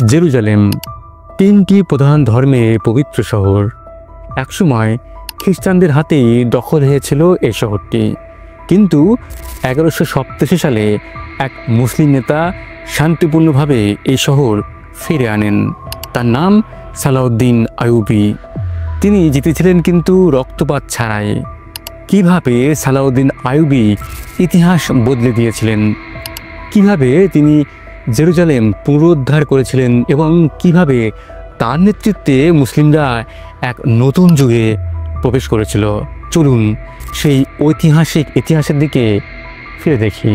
Jerusalem, তিনটি প্রধান ধর্মের পবিত্র শহর। একসময় খ্রিস্টানদের হাতেই দখল হয়েছিল এই শহরটি, কিন্তু 1187 সালে এক মুসলিম নেতা শান্তিপূর্ণভাবে এই শহর ফিরে আনেন। তার নাম সালাউদ্দিন আইয়ুবী। তিনি জিতেছিলেন কিন্তু রক্তপাত ছাড়াই। কিভাবে সালাউদ্দিন আইয়ুবী ইতিহাস বদলে দিয়েছিলেন, কিভাবে তিনি জেরুজালেম পুনরুদ্ধার করেছিলেন এবং কিভাবে তার নেতৃত্বে মুসলিমরা এক নতুন যুগে প্রবেশ করেছিল, চলুন সেই ঐতিহাসিক ইতিহাসের দিকে ফিরে দেখি।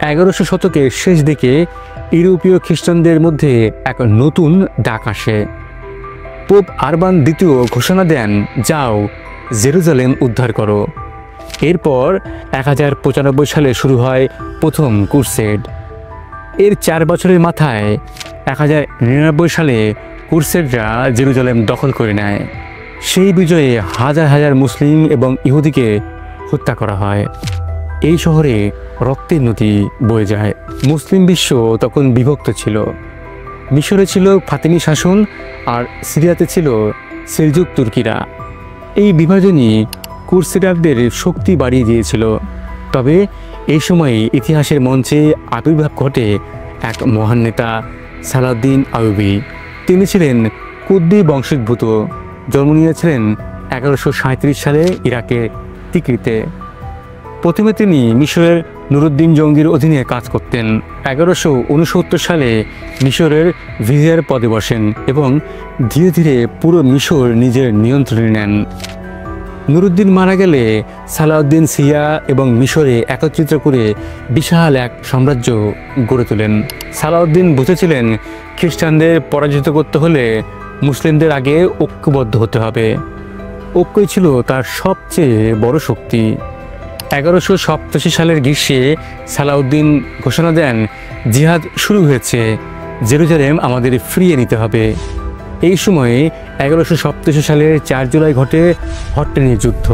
1100 শতকের শেষ দিকে ইউরোপীয় খ্রিস্টানদের মধ্যে এক নতুন ডাক আসে। পোপ আরবান দ্বিতীয় ঘোষণা দেন, যাও জেরুজালেম উদ্ধার করো। এরপর 1095 সালে শুরু হয় প্রথম ক্রুসেড। এর 4 বছরের মাথায় 1099 সালে ক্রুসেডরা জেরুজালেম দখল করে নেয়। সেই বিজয়ে হাজার হাজার মুসলিম এবং ইহুদিকে হত্যা করা হয়। এই শহরে রক্তের নদী বয়ে যায়। মুসলিম বিশ্ব তখন বিভক্ত ছিল। মিশরে ছিল ফাতিমি শাসন আর সিরিয়াতে ছিল সেলজুক তুর্কিরা। এই বিভাজনই ক্রুসেডারদের শক্তি বাড়িয়ে দিয়েছিল। তবে এই সময়ে ইতিহাসের মঞ্চে আবির্ভাব ঘটে এক মহান নেতা, সালাউদ্দিন আইয়ুবী। তিনি ছিলেন কুর্দি বংশোদ্ভূত। জন্ম নিয়েছিলেন 1137 সালে ইরাকের তিকরিতে। প্রথমে তিনি মিশরের নুরুদ্দিন জঙ্গির অধীনে কাজ করতেন। 1169 সালে মিশরের ভিজিয়ার পদে বসেন এবং ধীরে ধীরে পুরো মিশর নিজের নিয়ন্ত্রণে নেন। নুরুদ্দিন মারা গেলে সালাউদ্দিন সিরিয়া এবং মিশরে একত্রিত করে বিশাল এক সাম্রাজ্য গড়ে তোলেন। সালাউদ্দিন বুঝেছিলেন, খ্রিস্টানদের পরাজিত করতে হলে মুসলিমদের আগে ঐক্যবদ্ধ হতে হবে। ঐক্যই ছিল তার সবচেয়ে বড় শক্তি। 1187 সালের গ্রীষ্মে সালাউদ্দিন ঘোষণা দেন, জিহাদ শুরু হয়েছে, জেরুজালেম আমাদের ফিরিয়ে নিতে হবে। এই সময়ে 1187 সালের 4 জুলাই ঘটে হট্টেনের যুদ্ধ।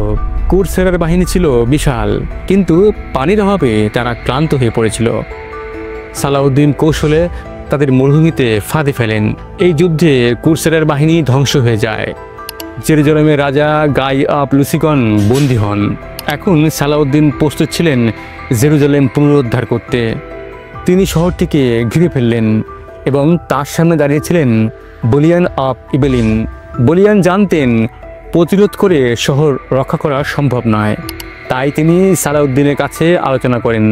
ক্রুসেডার বাহিনী ছিল বিশাল, কিন্তু পানির অভাবে তারা ক্লান্ত হয়ে পড়েছিল। সালাউদ্দিন কৌশলে তাদের মরুভূমিতে ফাঁদে ফেলেন। এই যুদ্ধে ক্রুসেডার বাহিনী ধ্বংস হয়ে যায়। জেরুজালেমের রাজা গাই অফ লুসিগন বন্দী হন। এখন সালাউদ্দিন প্রস্তুত ছিলেন জেরুজালেম পুনরুদ্ধার করতে। তিনি শহরটিকে ঘিরে ফেললেন এবং তার সামনে দাঁড়িয়েছিলেন বলিয়ান অফ ইবেলিন। বলিয়ান জানতেন প্রতিরোধ করে শহর রক্ষা করা সম্ভব নয়। তাই তিনি সালাউদ্দিনের কাছে আলোচনা করেন।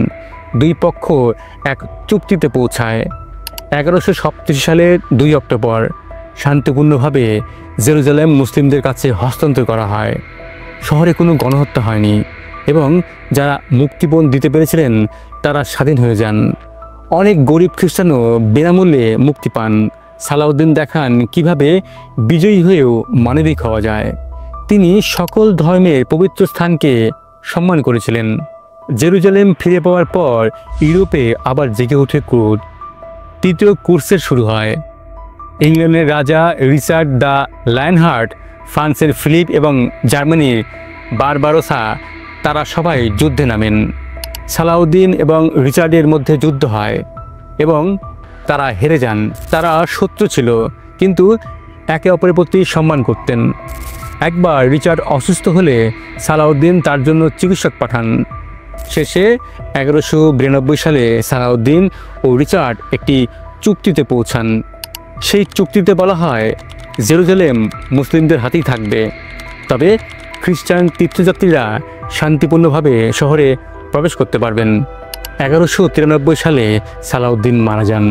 দুই পক্ষ এক চুক্তিতে পৌঁছায়। 1187 সালের 2 অক্টোবর শান্তিপূর্ণভাবে জেরুজালেম মুসলিমদের কাছে হস্তান্তর করা হয়। শহরে কোনো গণহত্যা হয়নি এবং যারা মুক্তিপণ দিতে পেরেছিলেন তারা স্বাধীন হয়ে যান। অনেক গরিব খ্রিস্টানও বিনামূল্যে মুক্তি পান। সালাউদ্দিন দেখান কিভাবে বিজয়ী হয়েও মানবিক হওয়া যায়। তিনি সকল ধর্মের পবিত্র স্থানকে সম্মান করেছিলেন। জেরুজালেম ফিরে পাওয়ার পর ইউরোপে আবার জেগে ওঠে ক্রুড। তৃতীয় ক্রুসেড শুরু হয়। ইংল্যান্ডের রাজা রিচার্ড দ্য লায়নহার্ট, ফ্রান্সের ফিলিপ এবং জার্মানির বারবারোসা, তারা সবাই যুদ্ধে নামেন। সালাউদ্দিন এবং রিচার্ডের মধ্যে যুদ্ধ হয় এবং তারা হেরে যান। তারা শত্রু ছিল, কিন্তু একে অপরের প্রতি সম্মান করতেন। একবার রিচার্ড অসুস্থ হলে সালাউদ্দিন তার জন্য চিকিৎসক পাঠান। শেষে 1192 সালে সালাউদ্দিন ও রিচার্ড একটি চুক্তিতে পৌঁছান। সেই চুক্তিতে বলা হয়, জেরুজালেম মুসলিমদের হাতেই থাকবে, তবে খ্রিস্টান তীর্থযাত্রীরা শান্তিপূর্ণভাবে শহরে প্রবেশ করতে পারবেন। 1193 সালে সালাউদ্দিন মারা যান।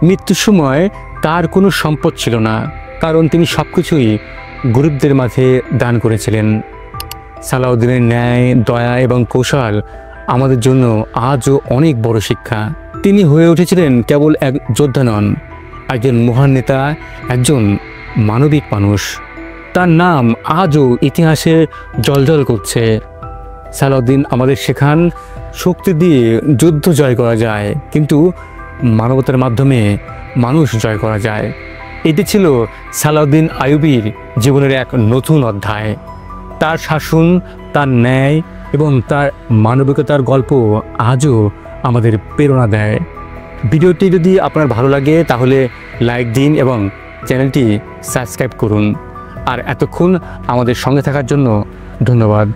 মৃত্যুর সময় তার কোনো সম্পদ ছিল না, কারণ তিনি সব কিছুই গরিবদের মাঝে দান করেছিলেন। সালাউদ্দিনের ন্যায়, দয়া এবং কৌশল আমাদের জন্য আজও অনেক বড় শিক্ষা। তিনি হয়ে উঠেছিলেন কেবল এক যোদ্ধা নন, একজন মহান নেতা, একজন মানবিক মানুষ। তার নাম আজও ইতিহাসে জ্বলজ্বল করছে। সালাউদ্দিন আমাদের শেখান, শক্তি দিয়ে যুদ্ধ জয় করা যায়, কিন্তু মানবতার মাধ্যমে মানুষ জয় করা যায়। এটি ছিল সালাউদ্দিন আইয়ুবীর জীবনের এক নতুন অধ্যায়। তার শাসন, তার ন্যায় এবং তার মানবিকতার গল্প আজও আমাদের প্রেরণা দেয়। ভিডিওটি যদি আপনার ভালো লাগে তাহলে লাইক দিন এবং চ্যানেলটি সাবস্ক্রাইব করুন। আর এতক্ষণ আমাদের সঙ্গে থাকার জন্য ধন্যবাদ।